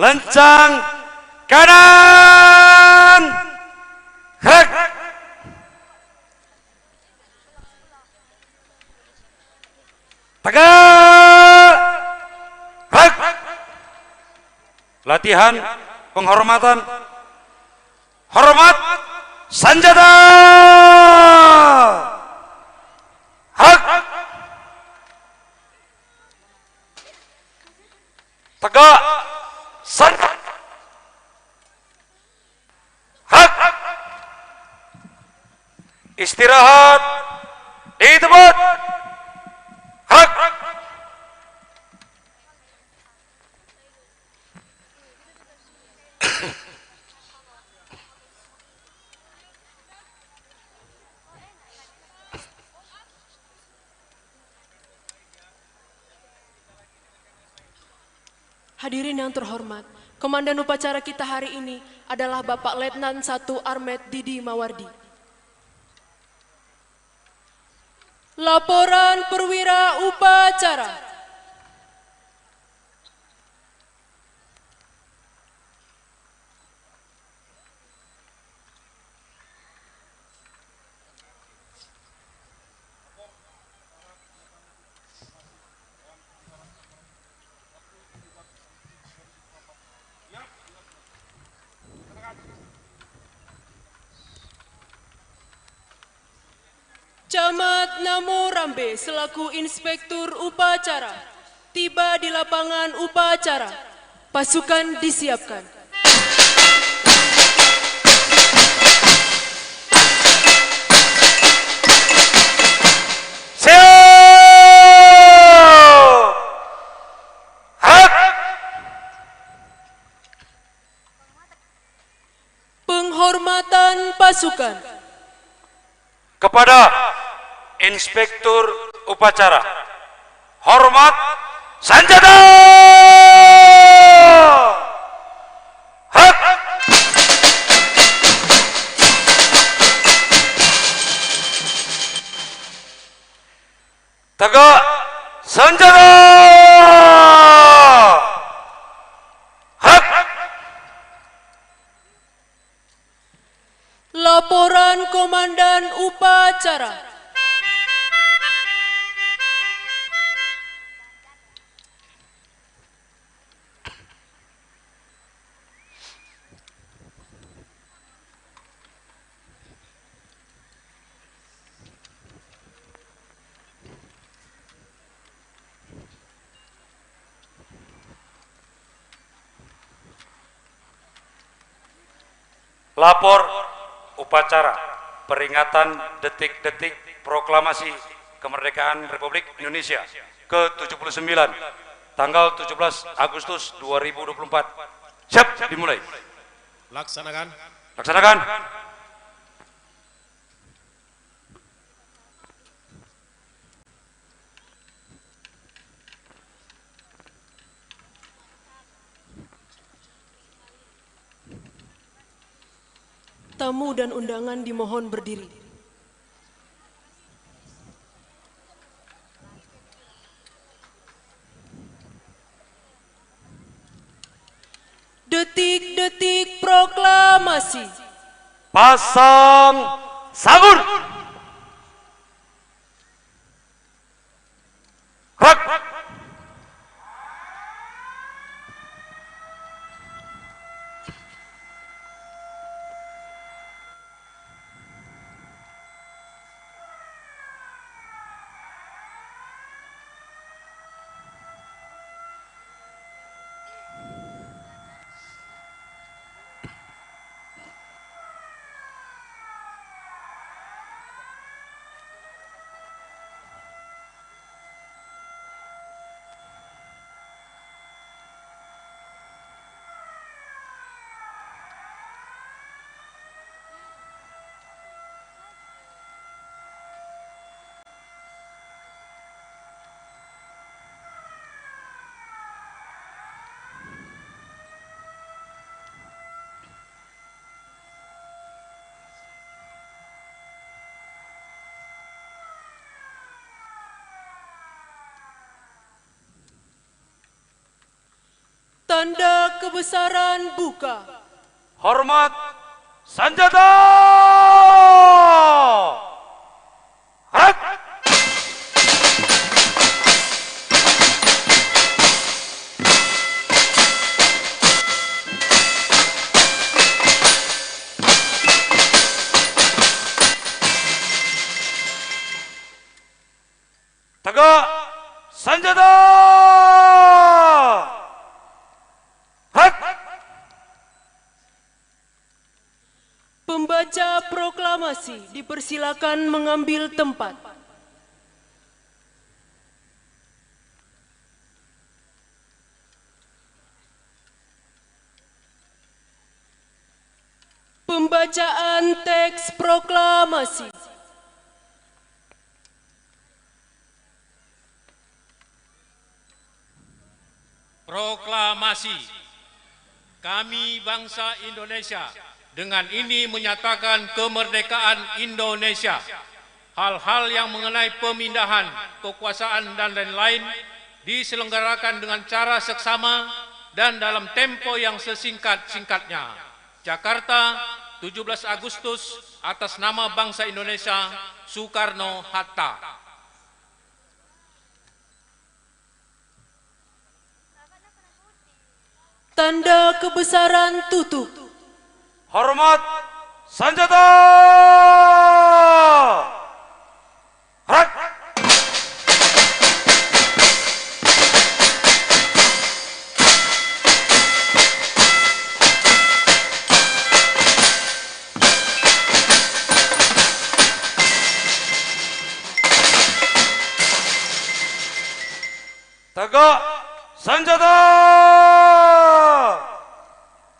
lencang kanan, gerak. Tegak, gerak. Latihan penghormatan, hormat, senjata, gerak. Tegak, gerak. Istirahat di tempat. Gerak. Hadirin yang terhormat, Komandan upacara kita hari ini adalah Bapak Letnan 1 Armet Didi Mawardi. Laporan perwira upacara. Camat Namo Rambe selaku Inspektur Upacara tiba di lapangan upacara. Pasukan disiapkan. Siap. Hak. Penghormatan pasukan. Kepada Inspektur Upacara, hormat, senjata, hak. Tegak, senjata, hak. Laporan Komandan Upacara. Lapor upacara peringatan detik-detik proklamasi kemerdekaan Republik Indonesia ke-79 tanggal 17 Agustus 2024. Siap, dimulai. Laksanakan. Laksanakan. Tamu dan undangan dimohon berdiri. Detik-detik proklamasi. Pasang sabun. Gerak. Tanda kebesaran buka. Hormat senjata. Gerak. Tegak senjata. Gerak. Pembaca proklamasi dipersilakan mengambil tempat. Pembacaan teks proklamasi. Proklamasi. Kami bangsa Indonesia dengan ini menyatakan kemerdekaan Indonesia. Hal-hal yang mengenai pemindahan, kekuasaan dan lain-lain diselenggarakan dengan cara seksama dan dalam tempo yang sesingkat-singkatnya. Jakarta, 17 Agustus, atas nama bangsa Indonesia, Soekarno-Hatta. Tanda kebesaran tutup. Hormat senjata. Gerak. Tegak senjata.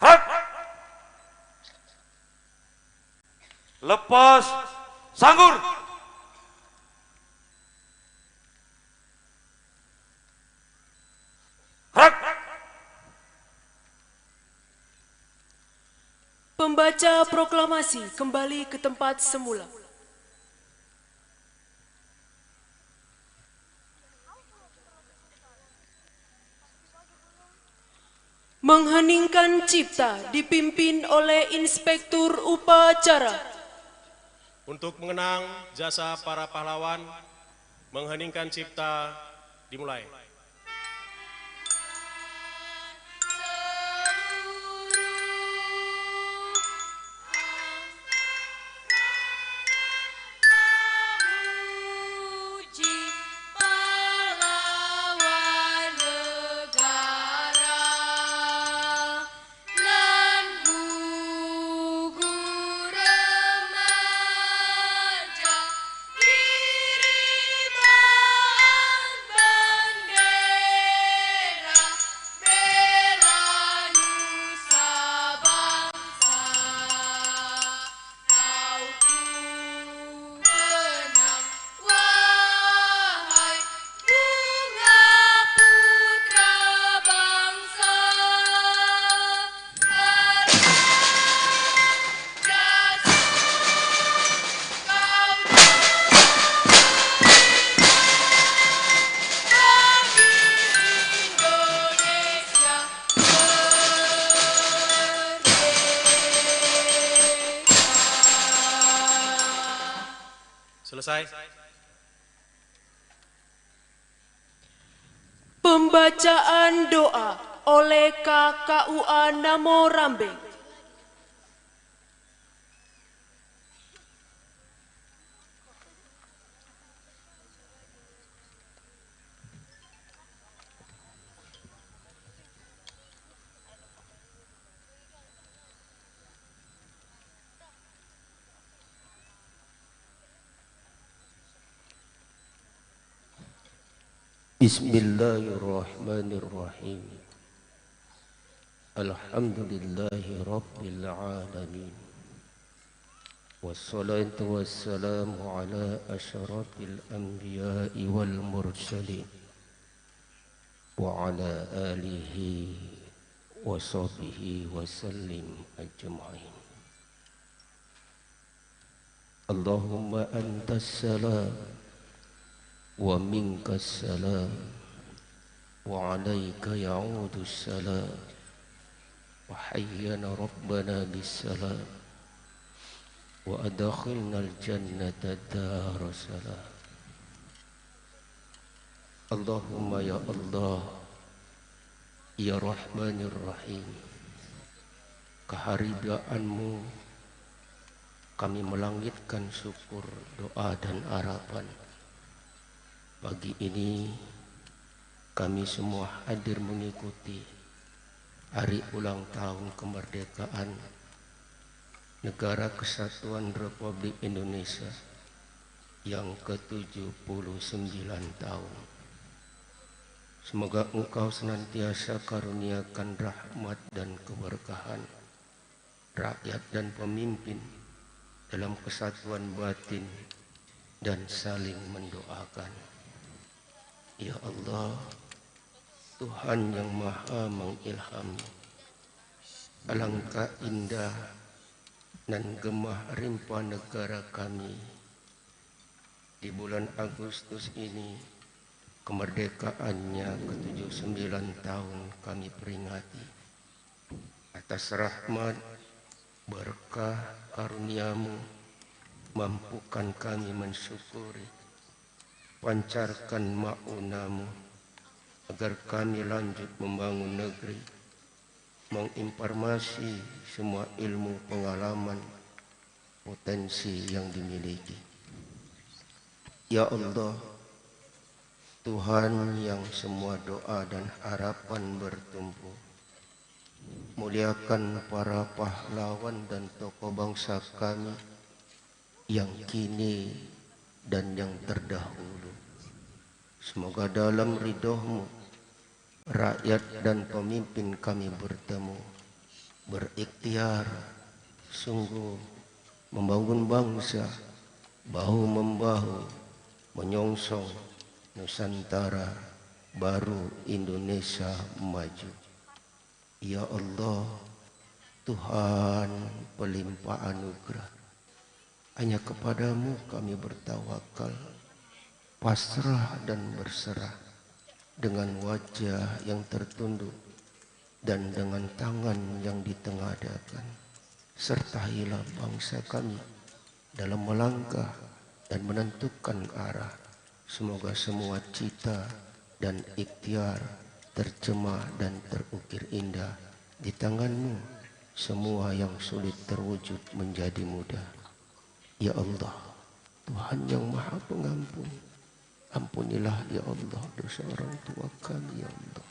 Gerak. Lepas sanggur. Gerak. Pembaca proklamasi kembali ke tempat semula. Mengheningkan cipta dipimpin oleh Inspektur Upacara. Untuk mengenang jasa para pahlawan, mengheningkan cipta dimulai. Selesai. Pembacaan doa oleh KKUA Namo Rambe. Bismillahirrahmanirrahim. Alhamdulillahi Rabbil Alamin. Wassalatu wassalamu ala asyrafil anbiya'i wal mursalin wa ala alihi wa sahbihi wa sallim ajma'in. Allahumma antas salam wa minkas salam وعليك يعود السلام وحينا ربنا بالسلام وأدخلنا الجنة دار سلام. اللهم يا الله ya Rahmanir Rahim, keharibaanmu kami melangitkan syukur, doa dan harapan. Pagi ini kami semua hadir mengikuti hari ulang tahun kemerdekaan Negara Kesatuan Republik Indonesia yang ke-79 tahun. Semoga Engkau senantiasa karuniakan rahmat dan keberkahan rakyat dan pemimpin dalam kesatuan batin dan saling mendoakan. Ya Allah, Tuhan yang maha mengilhami, alangkah indah dan gemah rimpah negara kami di bulan Agustus ini. Kemerdekaannya ke-79 tahun kami peringati. Atas rahmat, berkah, karuniamu, mampukan kami mensyukuri. Pancarkan ma'unamu agar kami lanjut membangun negeri, menginformasi semua ilmu, pengalaman, potensi yang dimiliki. Ya Allah, Tuhan yang semua doa dan harapan bertumpu, muliakan para pahlawan dan tokoh bangsa kami yang kini dan yang terdahulu. Semoga dalam ridho-Mu, rakyat dan pemimpin kami bertemu, berikhtiar, sungguh membangun bangsa, bahu-membahu, menyongsong Nusantara baru Indonesia maju. Ya Allah, Tuhan pelimpah anugerah, hanya kepadamu kami bertawakal, pasrah dan berserah, dengan wajah yang tertunduk dan dengan tangan yang ditengadakan. Sertailah bangsa kami dalam melangkah dan menentukan arah. Semoga semua cita dan ikhtiar terjemah dan terukir indah di tangan-Mu. Semua yang sulit terwujud menjadi mudah. Ya Allah, Tuhan yang Maha Pengampun, ampunilah ya Allah dosa orang tua kami ya Allah.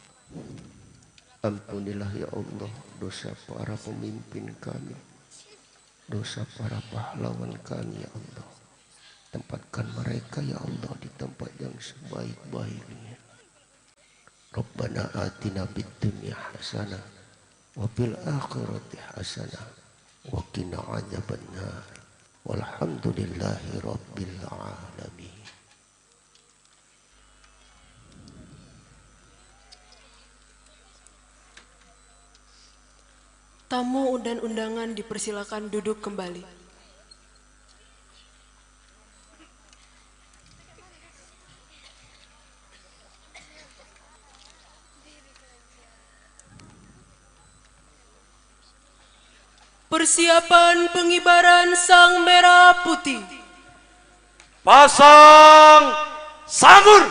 Ampunilah ya Allah dosa para pemimpin kami, dosa para pahlawan kami ya Allah. Tempatkan mereka ya Allah di tempat yang sebaik-baiknya. Rabbana atina fid dunya hasanah wa fil akhirati hasanah wa qina adzabannar. Walhamdulillahi rabbil alamin. Tamu dan undangan dipersilakan duduk kembali. Persiapan pengibaran Sang Merah Putih. Pasang sanggur.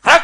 Hak.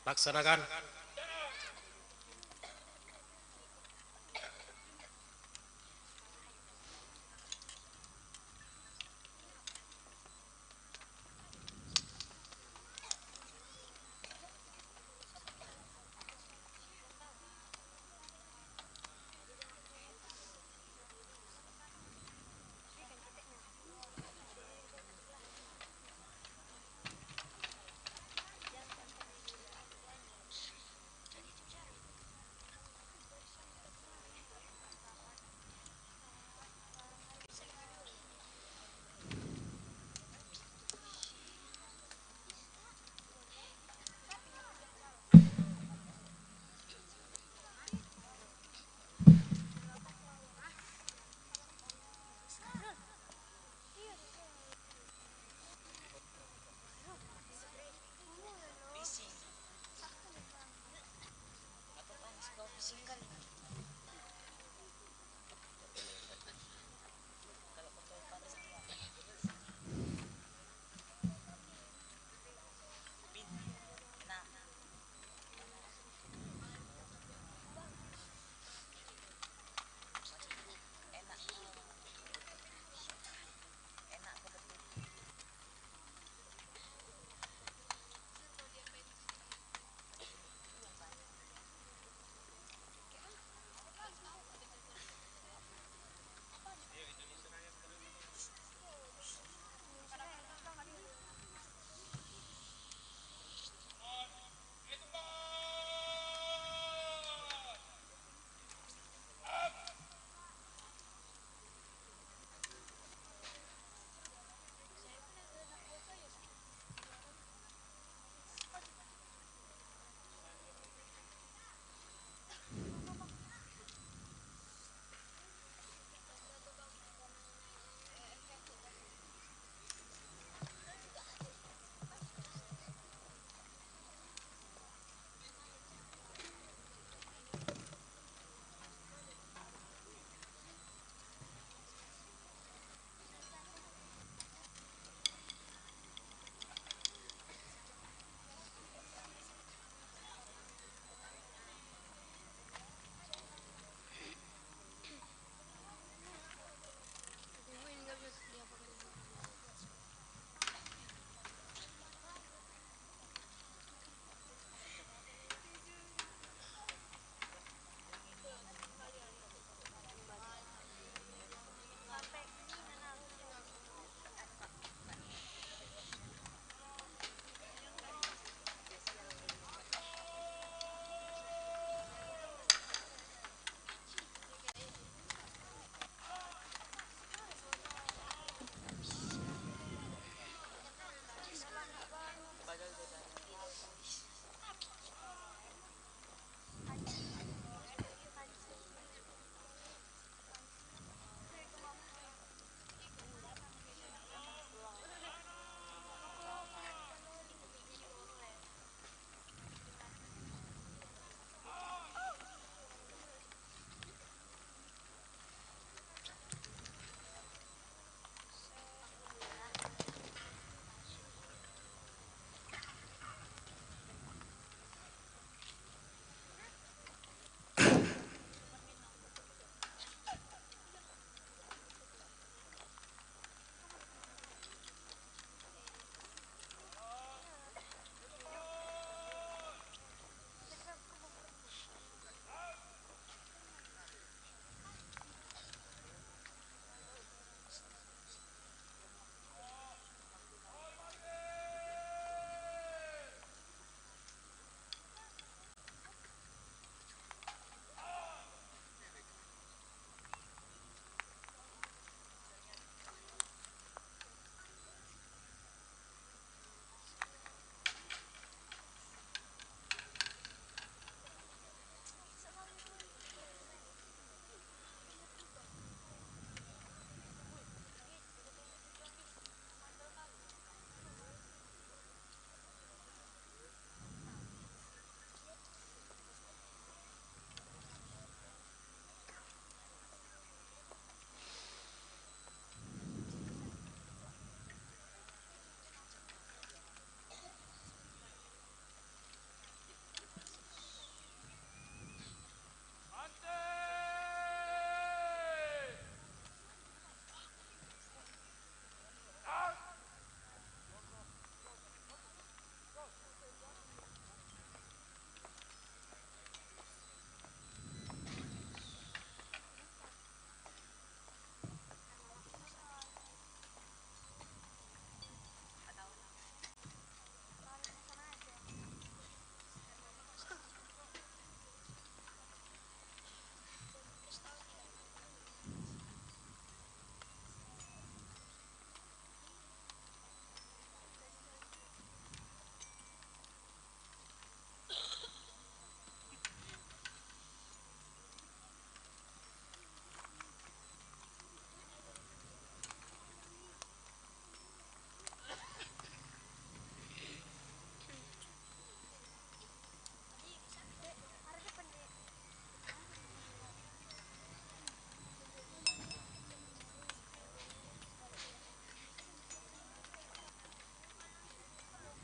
Laksanakan.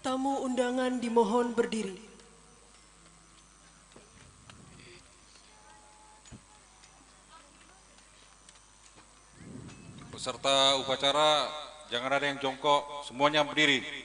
Tamu undangan dimohon berdiri. Peserta upacara, jangan ada yang jongkok, semuanya berdiri.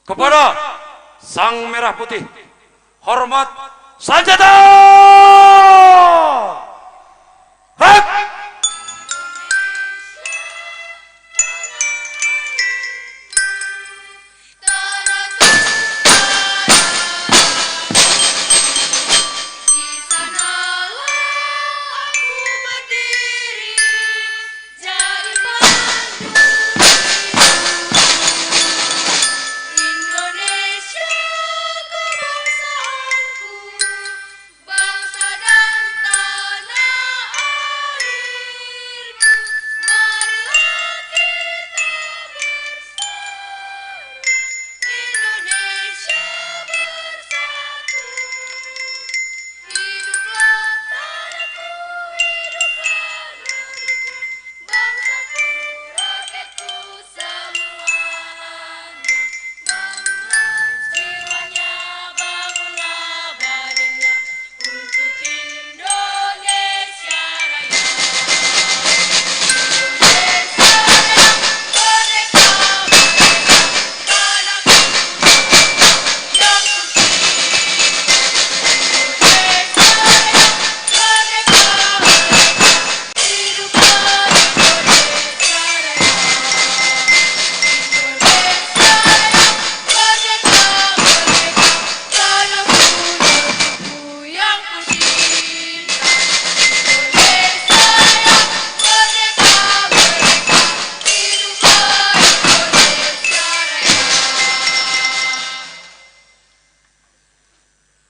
Kepada Sang Merah Putih, hormat senjata! Hak!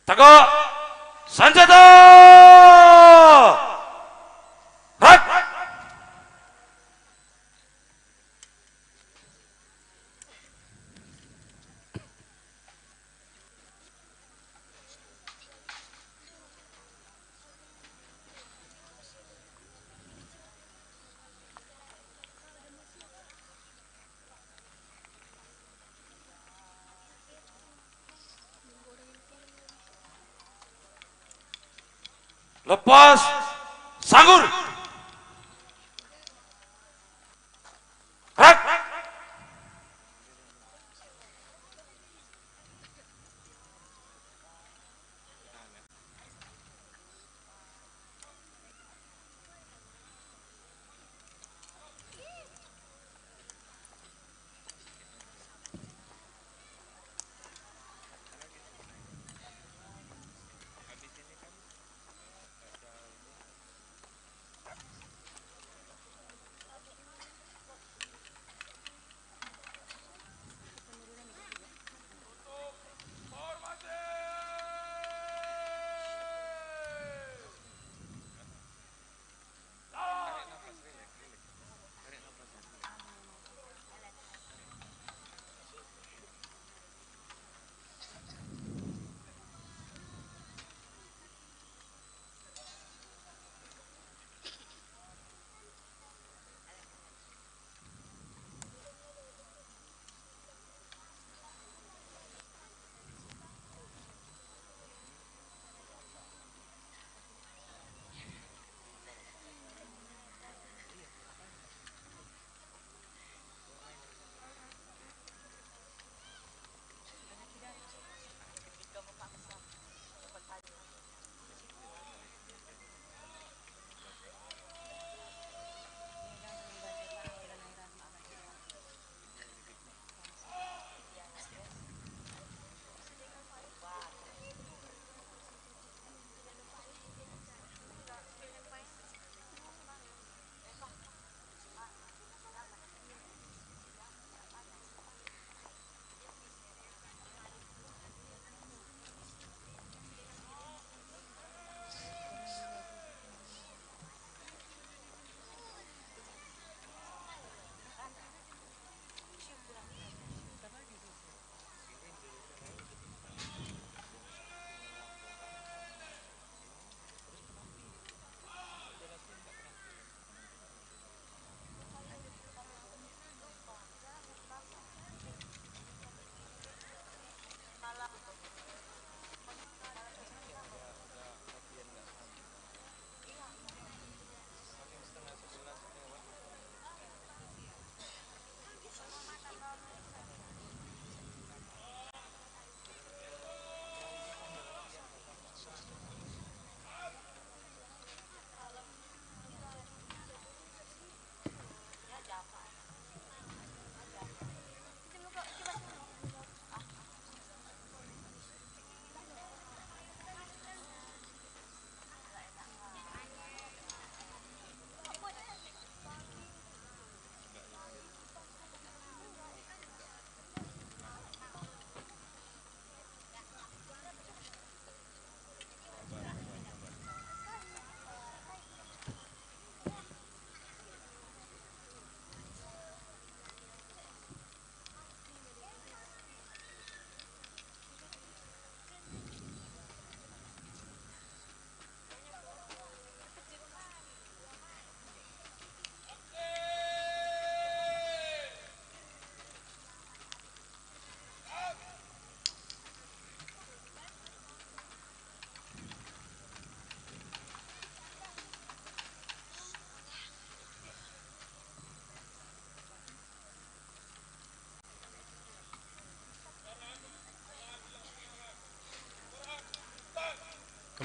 Tegak senjata! Hak! Lepas sanggur. Hak!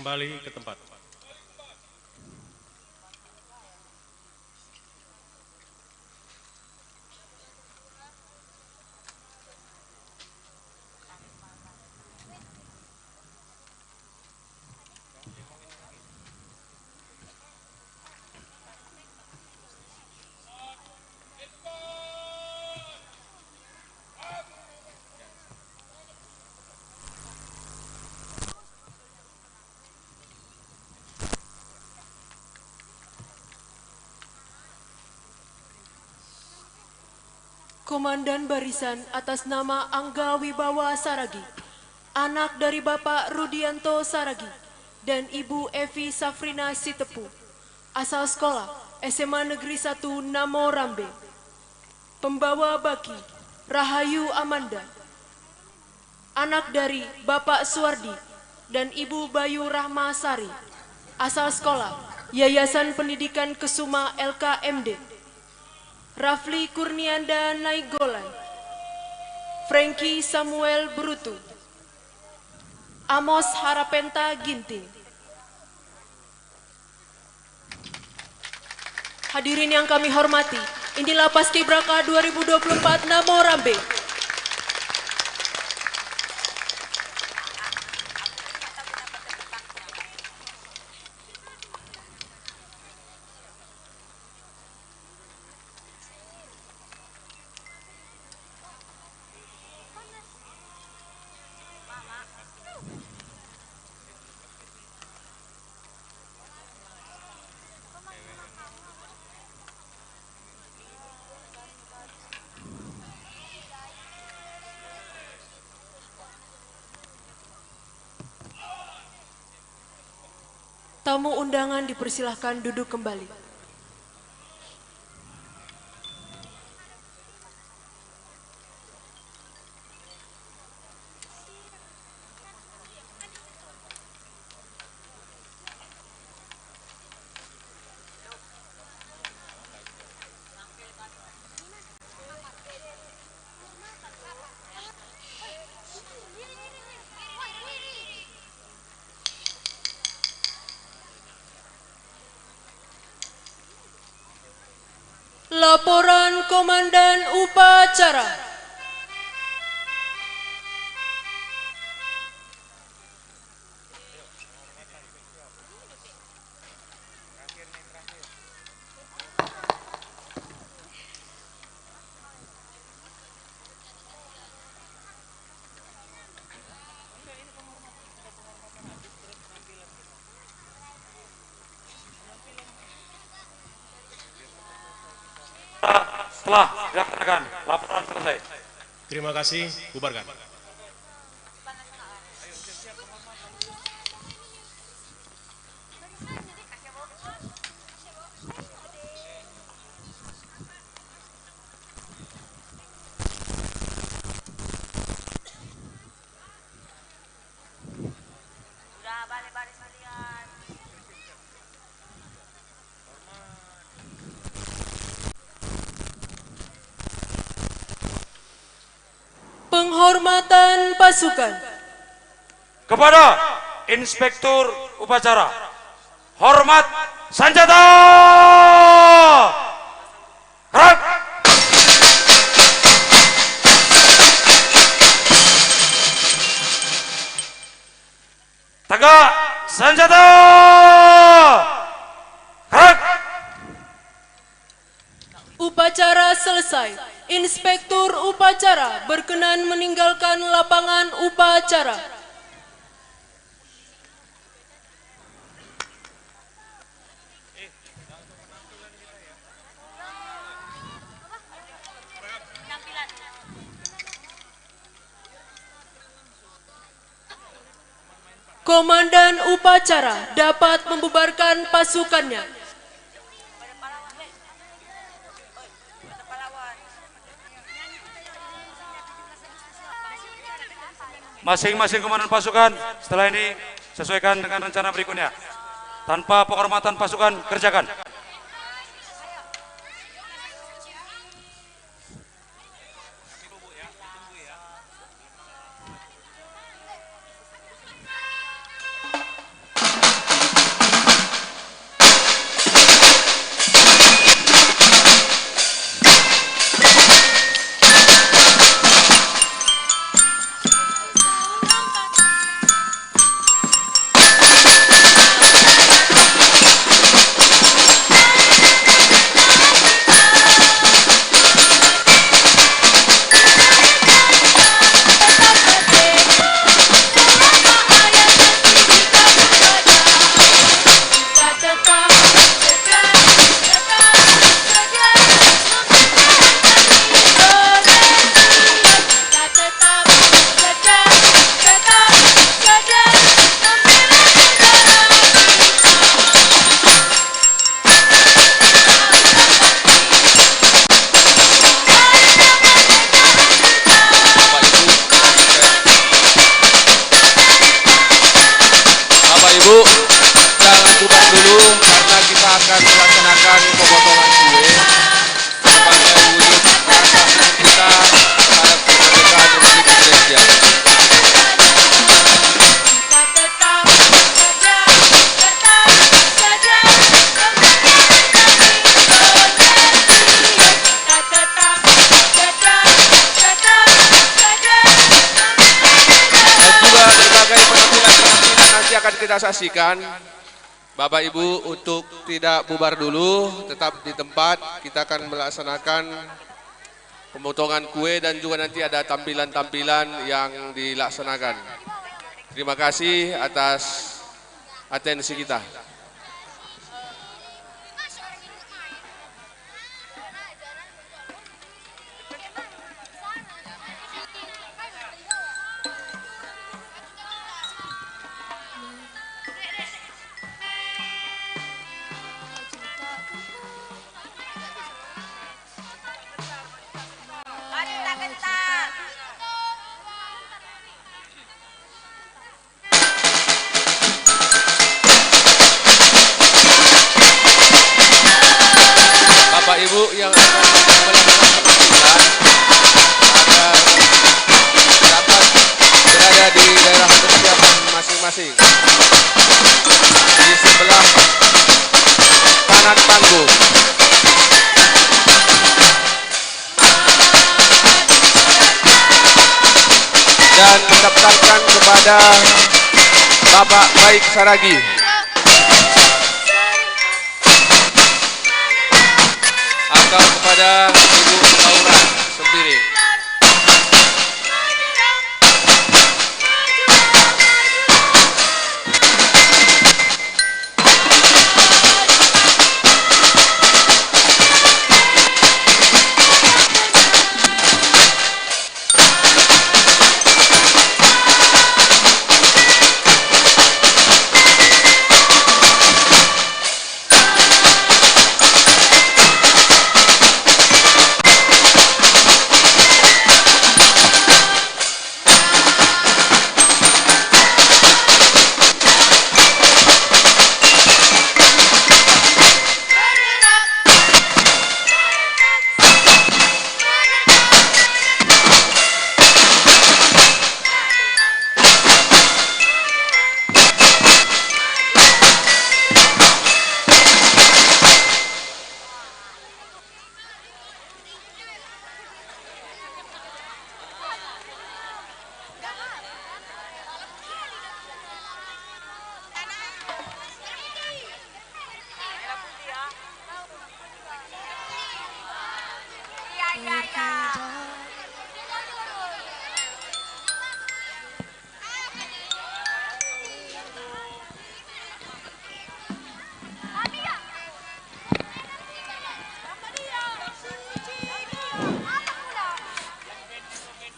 Kembali ke tempat. Komandan Barisan atas nama Angga Wibawa Saragi, anak dari Bapak Rudianto Saragi dan Ibu Evi Safrina Sitepu, asal sekolah SMA Negeri 1 Namo Rambe. Pembawa baki Rahayu Amanda, anak dari Bapak Suwardi dan Ibu Bayu Rahmasari, asal sekolah Yayasan Pendidikan Kesuma LKMD. Rafli Kurnianda Naigolan, Frankie Samuel Brutu, Amos Harapenta Ginting. Hadirin yang kami hormati, inilah Paskibraka 2024 Namo Rambe. Tamu undangan dipersilahkan duduk kembali. Laporan Komandan Upacara. Setelah dilaksanakan, laporan selesai. Terima kasih, bubarkan. Penghormatan pasukan. Kepada Inspektur Upacara, hormat senjata. Gerak. Tegak senjata. Gerak. Upacara selesai. Inspektur Upacara berkenan meninggalkan lapangan upacara. Komandan Upacara dapat membubarkan pasukannya. Masing-masing komandan pasukan setelah ini sesuaikan dengan rencana berikutnya. Tanpa penghormatan pasukan, kerjakan. saksikan Bapak Ibu untuk tidak bubar dulu, tetap di tempat. Kita akan melaksanakan pemotongan kue dan juga nanti ada tampilan-tampilan yang dilaksanakan. Terima kasih atas atensi kita. Bapak Ibu yang akan melakukan penampilan agar dapat berada di daerah persiapan masing-masing di sebelah kanan panggung. Dan mendaftarkan kepada Bapak Baik Saragi atau kepada Ibu Laura Sembiring.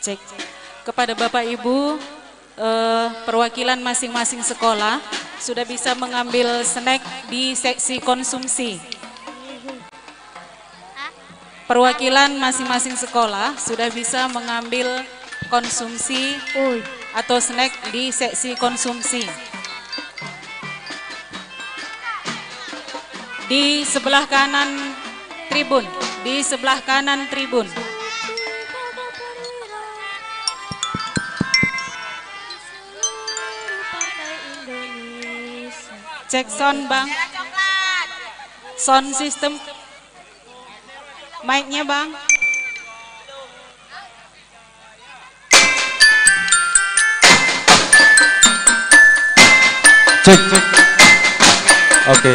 Cek. Kepada Bapak Ibu, perwakilan masing-masing sekolah sudah bisa mengambil snack di seksi konsumsi. Perwakilan masing-masing sekolah sudah bisa mengambil konsumsi atau snack di seksi konsumsi. Di sebelah kanan tribun, di sebelah kanan tribun. Cek sound bang, sound system, mic-nya bang. Cek, cek. Oke.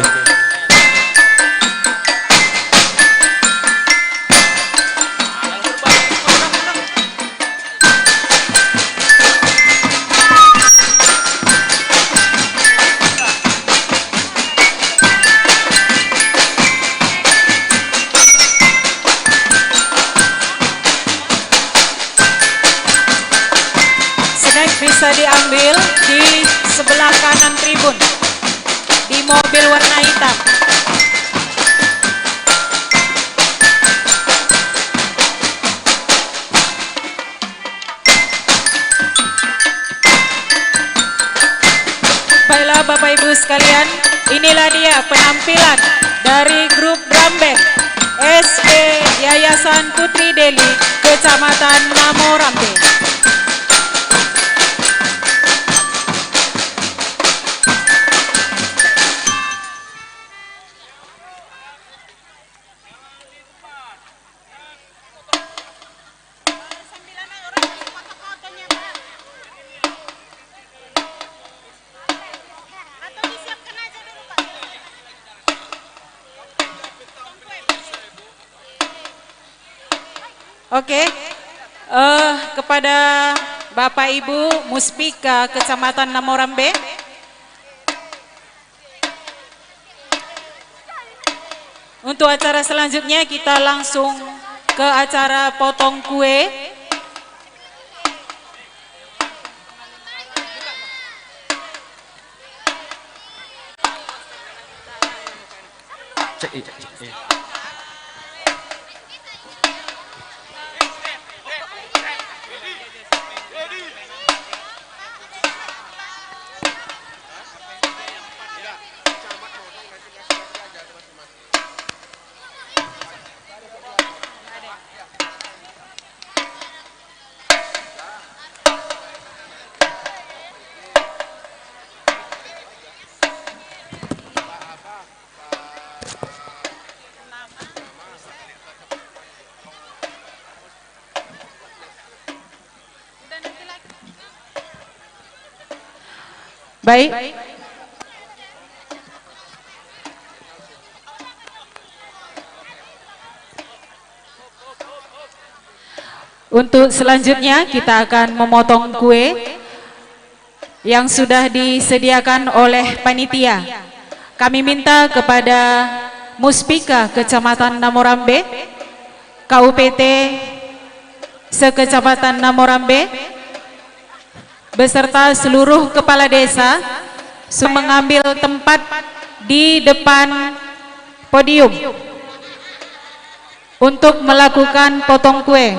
Bisa diambil di sebelah kanan tribun di mobil warna hitam. Baiklah Bapak Ibu sekalian, inilah dia penampilan dari grup drum band SP Yayasan Putri Deli Kecamatan Namorambe. Oke. Kepada Bapak Ibu Muspika Kecamatan Namorambe. Untuk acara selanjutnya kita langsung ke acara potong kue. Baik. Untuk selanjutnya kita akan memotong kue yang sudah disediakan oleh panitia. Kami minta kepada Muspika Kecamatan Namorambe, KUPT Sekecamatan Namorambe, beserta seluruh kepala desa mengambil tempat di depan podium untuk melakukan potong kue.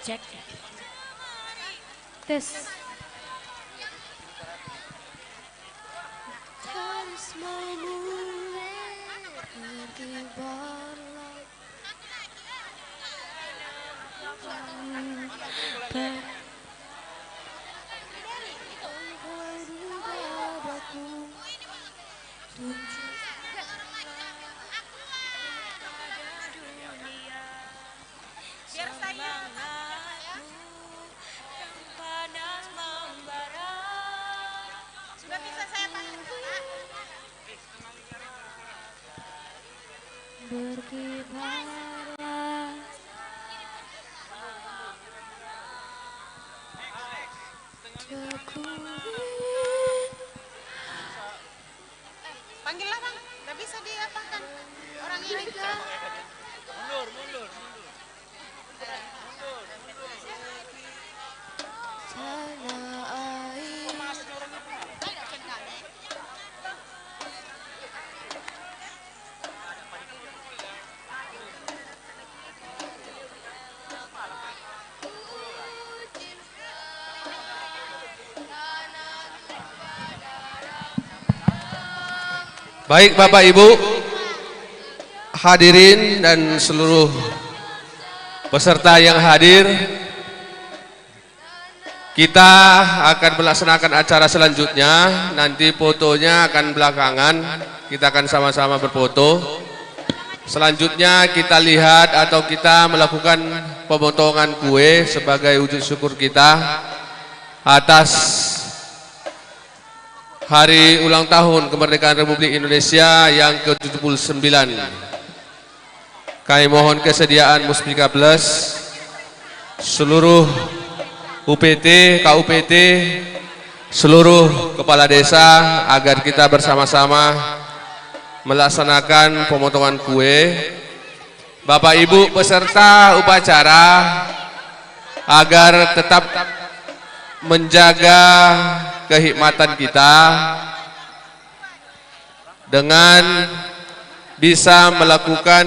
Cek. Tes. Berkibarlah panggillah bang, nggak bisa diapakan orang ini. Mundur. Baik Bapak Ibu, hadirin dan seluruh peserta yang hadir, kita akan melaksanakan acara selanjutnya. Nanti fotonya akan belakangan, kita akan sama-sama berfoto. Selanjutnya kita lihat atau kita melakukan pemotongan kue sebagai wujud syukur kita atas Hari ulang tahun kemerdekaan Republik Indonesia yang ke-79. Kami mohon kesediaan Muspika Plus, seluruh UPT, KUPT, seluruh kepala desa agar kita bersama-sama melaksanakan pemotongan kue. Bapak Ibu peserta upacara agar tetap menjaga kehikmatan kita dengan bisa melakukan